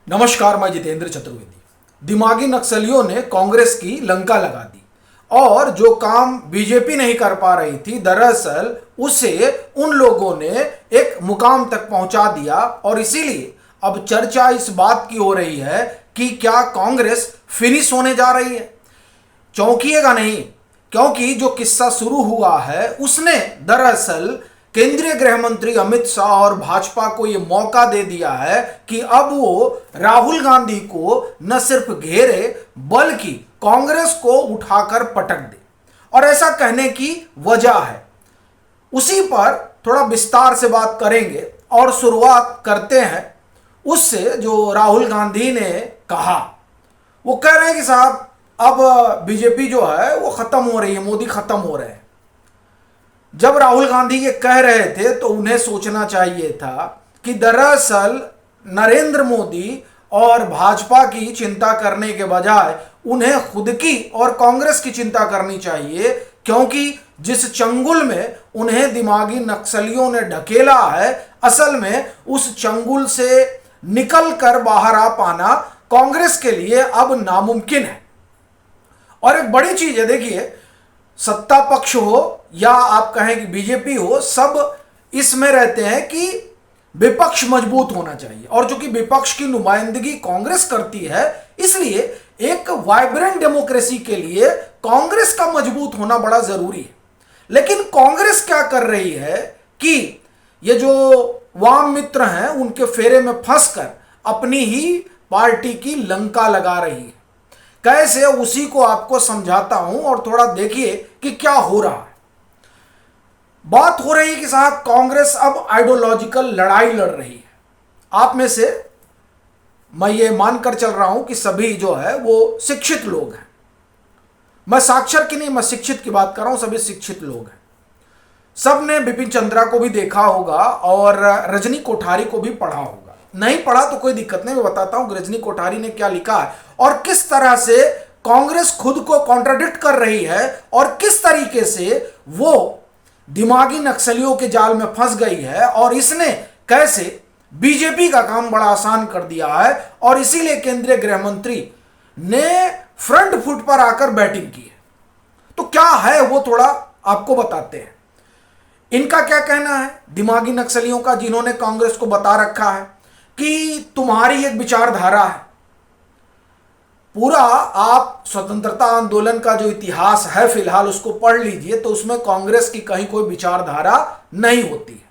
नमस्कार, मैं जितेंद्र चतुर्वेदी। दिमागी नक्सलियों ने कांग्रेस की लंका लगा दी और जो काम बीजेपी नहीं कर पा रही थी, दरअसल उसे उन लोगों ने एक मुकाम तक पहुंचा दिया। और इसीलिए अब चर्चा इस बात की हो रही है कि क्या कांग्रेस फिनिश होने जा रही है। चौंकिएगा नहीं, क्योंकि जो किस्सा शुरू हुआ है उसने दरअसल केंद्रीय गृह मंत्री अमित शाह और भाजपा को यह मौका दे दिया है कि अब वो राहुल गांधी को न सिर्फ घेरे बल्कि कांग्रेस को उठाकर पटक दे। और ऐसा कहने की वजह है, उसी पर थोड़ा विस्तार से बात करेंगे और शुरुआत करते हैं उससे जो राहुल गांधी ने कहा। वो कह रहे हैं कि साहब अब बीजेपी जो है वो खत्म हो रही है, मोदी खत्म हो रहे हैं। जब राहुल गांधी ये कह रहे थे तो उन्हें सोचना चाहिए था कि दरअसल नरेंद्र मोदी और भाजपा की चिंता करने के बजाय उन्हें खुद की और कांग्रेस की चिंता करनी चाहिए, क्योंकि जिस चंगुल में उन्हें दिमागी नक्सलियों ने ढकेला है, असल में उस चंगुल से निकल कर बाहर आ पाना कांग्रेस के लिए अब नामुमकिन है। और एक बड़ी चीज है, देखिए, सत्ता पक्ष हो या आप कहें कि बीजेपी हो, सब इसमें रहते हैं कि विपक्ष मजबूत होना चाहिए। और चूंकि विपक्ष की नुमाइंदगी कांग्रेस करती है, इसलिए एक वाइब्रेंट डेमोक्रेसी के लिए कांग्रेस का मजबूत होना बड़ा जरूरी है। लेकिन कांग्रेस क्या कर रही है कि ये जो वाम मित्र हैं उनके फेरे में फंसकर अपनी ही पार्टी की लंका लगा रही है। कैसे, उसी को आपको समझाता हूं और थोड़ा देखिए कि क्या हो रहा है। बात हो रही है कि साहब कांग्रेस अब आइडियोलॉजिकल लड़ाई लड़ रही है। आप में से मैं ये मानकर चल रहा हूं कि सभी जो है वो शिक्षित लोग हैं। मैं साक्षर की नहीं, मैं शिक्षित की बात कर रहा हूं। सभी शिक्षित लोग हैं। सब ने बिपिन चंद्रा को भी देखा होगा और रजनी कोठारी को भी पढ़ा होगा। नहीं पढ़ा तो कोई दिक्कत नहीं, मैं बताता हूं रजनी कोठारी ने क्या लिखा है और किस तरह से कांग्रेस खुद को कॉन्ट्राडिक्ट कर रही है और किस तरीके से वो दिमागी नक्सलियों के जाल में फंस गई है और इसने कैसे बीजेपी का काम बड़ा आसान कर दिया है। और इसीलिए केंद्रीय गृह मंत्री ने फ्रंट फुट पर आकर बैटिंग की है। तो क्या है वो थोड़ा आपको बताते हैं। इनका क्या कहना है दिमागी नक्सलियों का, जिन्होंने कांग्रेस को बता रखा है कि तुम्हारी एक विचारधारा है। पूरा आप स्वतंत्रता आंदोलन का जो इतिहास है फिलहाल उसको पढ़ लीजिए, तो उसमें कांग्रेस की कहीं कोई विचारधारा नहीं होती है।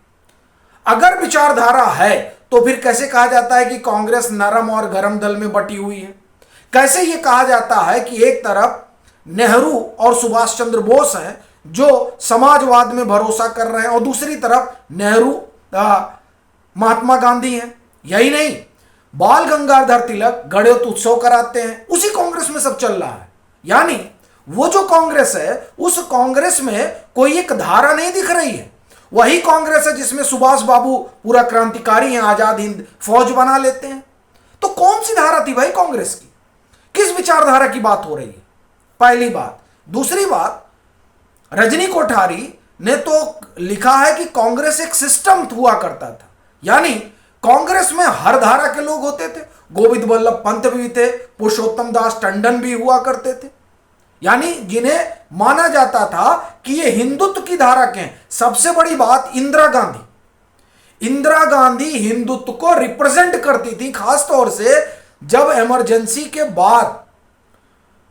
अगर विचारधारा है तो फिर कैसे कहा जाता है कि कांग्रेस नरम और गरम दल में बटी हुई है। कैसे यह कहा जाता है कि एक तरफ नेहरू और सुभाष चंद्र बोस हैं जो समाजवाद में भरोसा कर रहे हैं और दूसरी तरफ नेहरू महात्मा गांधी हैं। यही नहीं, बाल गंगाधर तिलक गणेश उत्सव कराते हैं, उसी कांग्रेस में सब चल रहा है। यानी वो जो कांग्रेस है उस कांग्रेस में कोई एक धारा नहीं दिख रही है। वही कांग्रेस है जिसमें सुभाष बाबू पूरा क्रांतिकारी हैं, आजाद हिंद फौज बना लेते हैं। तो कौन सी धारा थी भाई कांग्रेस की? किस विचारधारा की बात हो रही है? पहली बात। दूसरी बात, रजनी कोठारी ने तो लिखा है कि कांग्रेस एक सिस्टम हुआ करता था। यानी कांग्रेस में हर धारा के लोग होते थे। गोविंद वल्लभ पंत भी थे, पुरुषोत्तम दास टंडन भी हुआ करते थे। यानी जिन्हें माना जाता था कि ये हिंदुत्व की धारा के हैं। सबसे बड़ी बात, इंदिरा गांधी हिंदुत्व को रिप्रेजेंट करती थी। खासतौर से जब इमरजेंसी के बाद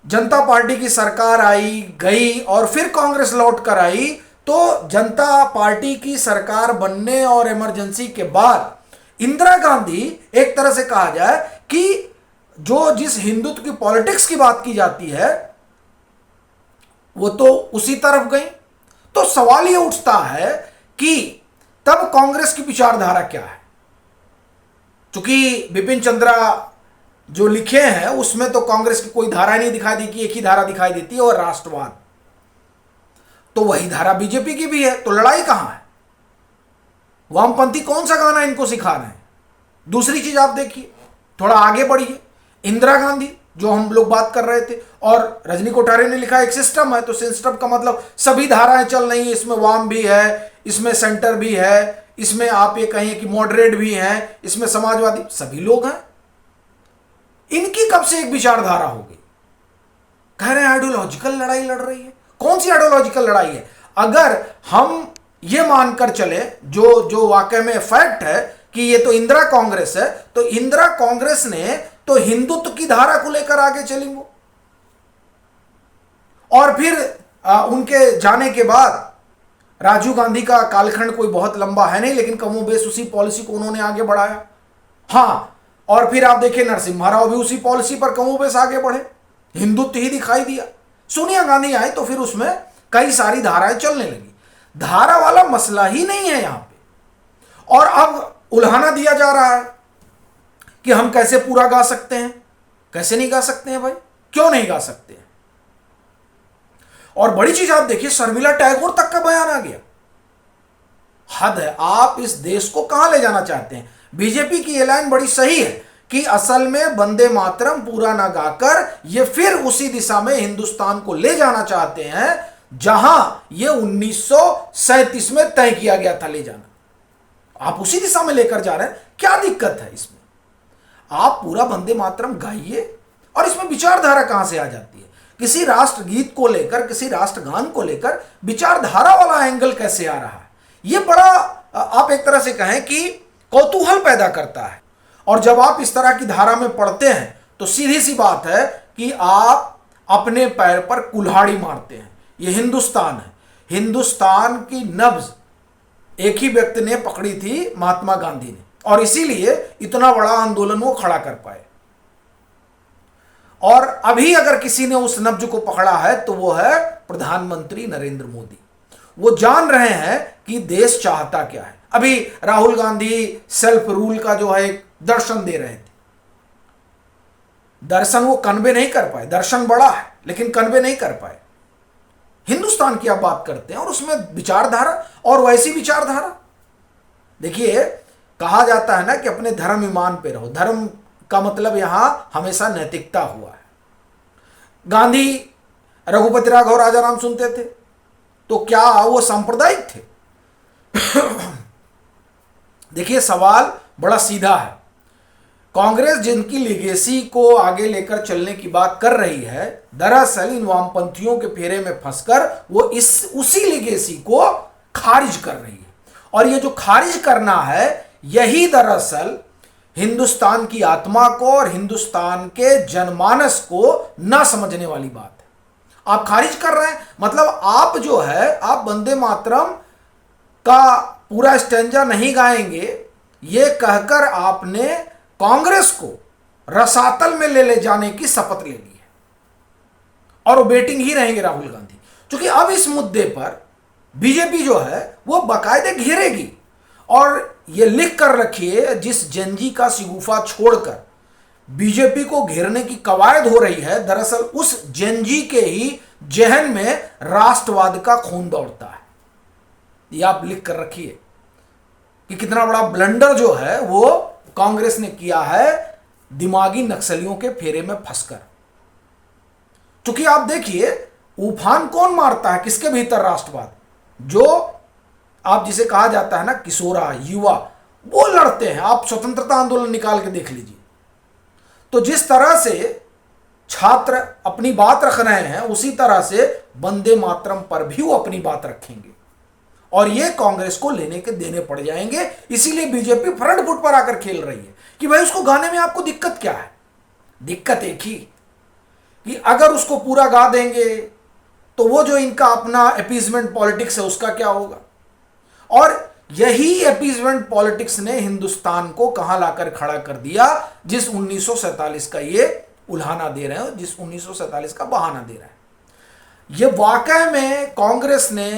जनता पार्टी की सरकार आई गई और फिर कांग्रेस लौट कर आई, तो जनता पार्टी की सरकार बनने और इमरजेंसी के बाद इंदिरा गांधी, एक तरह से कहा जाए कि जो जिस हिंदुत्व की पॉलिटिक्स की बात की जाती है वो तो उसी तरफ गई। तो सवाल ये उठता है कि तब कांग्रेस की विचारधारा क्या है? क्योंकि बिपिन चंद्रा जो लिखे हैं उसमें तो कांग्रेस की कोई धारा नहीं दिखाई दी, कि एक ही धारा दिखाई देती है और राष्ट्रवाद। तो वही धारा बीजेपी की भी है। तो लड़ाई कहां है? वामपंथी कौन सा गाना इनको सिखा रहे हैं? दूसरी चीज आप देखिए, थोड़ा आगे बढ़िए। इंदिरा गांधी जो हम लोग बात कर रहे थे और रजनी कोठारी ने लिखा एक सिस्टम है। तो सिस्टम का मतलब सभी धाराएं चल रही हैं, इसमें वाम भी है, इसमें सेंटर भी है, इसमें आप ये कहिए कि मॉडरेट भी हैं, इसमें समाजवादी, सभी लोग हैं। इनकी कब से एक विचारधारा हो गई? कह रहे हैं आइडियोलॉजिकल लड़ाई लड़ रही है। कौन सी आइडियोलॉजिकल लड़ाई है? अगर हम ये मानकर चले, जो जो वाकई में फैक्ट है कि ये तो इंदिरा कांग्रेस है, तो इंदिरा कांग्रेस ने तो हिंदुत्व की धारा को लेकर आगे चली वो, और फिर उनके जाने के बाद राजीव गांधी का कालखंड कोई बहुत लंबा है नहीं, लेकिन कमोबेश उसी पॉलिसी को उन्होंने आगे बढ़ाया। हाँ, और फिर आप देखिए नरसिम्हा राव भी उसी पॉलिसी पर कमोबेश आगे बढ़े, हिंदुत्व ही दिखाई दिया। सोनिया गांधी आई तो फिर उसमें कई सारी धाराएं चलने लगी। धारा वाला मसला ही नहीं है यहां पे। और अब उल्हाना दिया जा रहा है कि हम कैसे पूरा गा सकते हैं। कैसे नहीं गा सकते हैं भाई? क्यों नहीं गा सकते हैं? और बड़ी चीज आप देखिए, शर्मिला टैगोर तक का बयान आ गया। हद है। आप इस देश को कहां ले जाना चाहते हैं? बीजेपी की ये लाइन बड़ी सही है कि असल में वंदे मातरम पूरा ना गाकर ये फिर उसी दिशा में हिंदुस्तान को ले जाना चाहते हैं जहां ये 1937 में तय किया गया था ले जाना। आप उसी दिशा में लेकर जा रहे हैं। क्या दिक्कत है इसमें? आप पूरा वंदे मातरम गाइए। और इसमें विचारधारा कहां से आ जाती है? किसी राष्ट्रगीत को लेकर, किसी राष्ट्रगान को लेकर विचारधारा वाला एंगल कैसे आ रहा है? यह बड़ा आप एक तरह से कहें कि कौतूहल पैदा करता है। और जब आप इस तरह की धारा में पढ़ते हैं तो सीधी सी बात है कि आप अपने पैर पर कुल्हाड़ी मारते हैं। यह हिंदुस्तान है। हिंदुस्तान की नब्ज एक ही व्यक्ति ने पकड़ी थी, महात्मा गांधी ने, और इसीलिए इतना बड़ा आंदोलन वो खड़ा कर पाए। और अभी अगर किसी ने उस नब्ज को पकड़ा है तो वो है प्रधानमंत्री नरेंद्र मोदी। वो जान रहे हैं कि देश चाहता क्या है। अभी राहुल गांधी सेल्फ रूल का जो है एक दर्शन दे रहे थे। दर्शन वो कन्वे नहीं कर पाए। दर्शन बड़ा है लेकिन कन्वे नहीं कर पाए। हिंदुस्तान की आप बात करते हैं और उसमें विचारधारा, और वैसी विचारधारा देखिए, कहा जाता है ना कि अपने धर्म ईमान पे रहो। धर्म का मतलब यहां हमेशा नैतिकता हुआ है। गांधी रघुपति राघव राजाराम सुनते थे तो क्या वो सांप्रदायिक थे? देखिए, सवाल बड़ा सीधा है। कांग्रेस जिनकी लिगेसी को आगे लेकर चलने की बात कर रही है, दरअसल इन वामपंथियों के फेरे में फंसकर वो उसी लिगेसी को खारिज कर रही है। और ये जो खारिज करना है, यही दरअसल हिंदुस्तान की आत्मा को और हिंदुस्तान के जनमानस को ना समझने वाली बात है। आप खारिज कर रहे हैं, मतलब आप जो है, आप वंदे मातरम का पूरा स्टैंजा नहीं गाएंगे, ये कहकर आपने कांग्रेस को रसातल में ले जाने की शपथ ले ली है। और वो बेटिंग ही रहेंगे राहुल गांधी, क्योंकि अब इस मुद्दे पर बीजेपी जो है वो बाकायदे घेरेगी। और ये लिख कर रखिए, जिस जंजी का शिगुफा छोड़कर बीजेपी को घेरने की कवायद हो रही है, दरअसल उस जंजी के ही जहन में राष्ट्रवाद का खून दौड़ता है। ये आप लिख कर रखिए कि कितना बड़ा ब्लंडर जो है वो कांग्रेस ने किया है दिमागी नक्सलियों के फेरे में फंसकर। क्योंकि आप देखिए, उफान कौन मारता है किसके भीतर? राष्ट्रवाद। जो आप जिसे कहा जाता है ना किशोरा, युवा, वो लड़ते हैं। आप स्वतंत्रता आंदोलन निकाल के देख लीजिए। तो जिस तरह से छात्र अपनी बात रख रहे हैं, उसी तरह से वंदे मातरम पर भी वो अपनी बात रखेंगे और ये कांग्रेस को लेने के देने पड़ जाएंगे। इसीलिए बीजेपी फ्रंट फुट पर आकर खेल रही है कि भाई उसको गाने में आपको दिक्कत क्या है? दिक्कत एक ही कि अगर उसको पूरा गा देंगे तो वो जो इनका अपना अपीजमेंट पॉलिटिक्स है उसका क्या होगा? और यही अपीजमेंट पॉलिटिक्स ने हिंदुस्तान को कहां लाकर खड़ा कर दिया, जिस 1947 का ये उल्हाना दे रहे हैं, जिस 1947 का बहाना दे रहे हैं। ये वाकई में कांग्रेस ने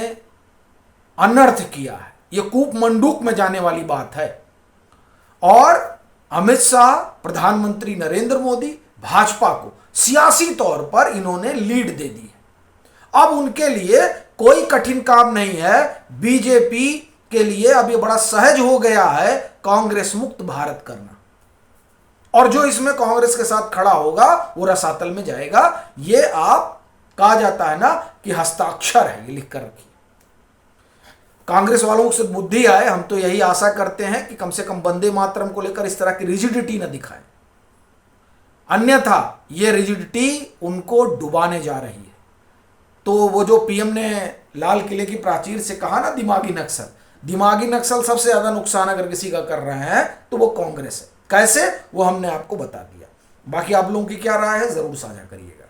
अनर्थ किया है। ये कूप मंडूक में जाने वाली बात है। और अमित शाह, प्रधानमंत्री नरेंद्र मोदी, भाजपा को सियासी तौर पर इन्होंने लीड दे दी है। अब उनके लिए कोई कठिन काम नहीं है। बीजेपी के लिए अब ये बड़ा सहज हो गया है कांग्रेस मुक्त भारत करना। और जो इसमें कांग्रेस के साथ खड़ा होगा वो रसातल में जाएगा। ये आप कहा जाता है ना कि हस्ताक्षर है, ये लिख कर रखिए। कांग्रेस वालों से बुद्धि आए, हम तो यही आशा करते हैं कि कम से कम वंदे मातरम को लेकर इस तरह की रिजिडिटी न दिखाएं। अन्यथा ये रिजिडिटी उनको डुबाने जा रही है। तो वो जो पीएम ने लाल किले की प्राचीर से कहा ना, दिमागी नक्सल सबसे ज्यादा नुकसान अगर किसी का कर रहे हैं तो वो कांग्रेस है। कैसे, वो हमने आपको बता दिया। बाकी आप लोगों की क्या राय है जरूर साझा करिएगा।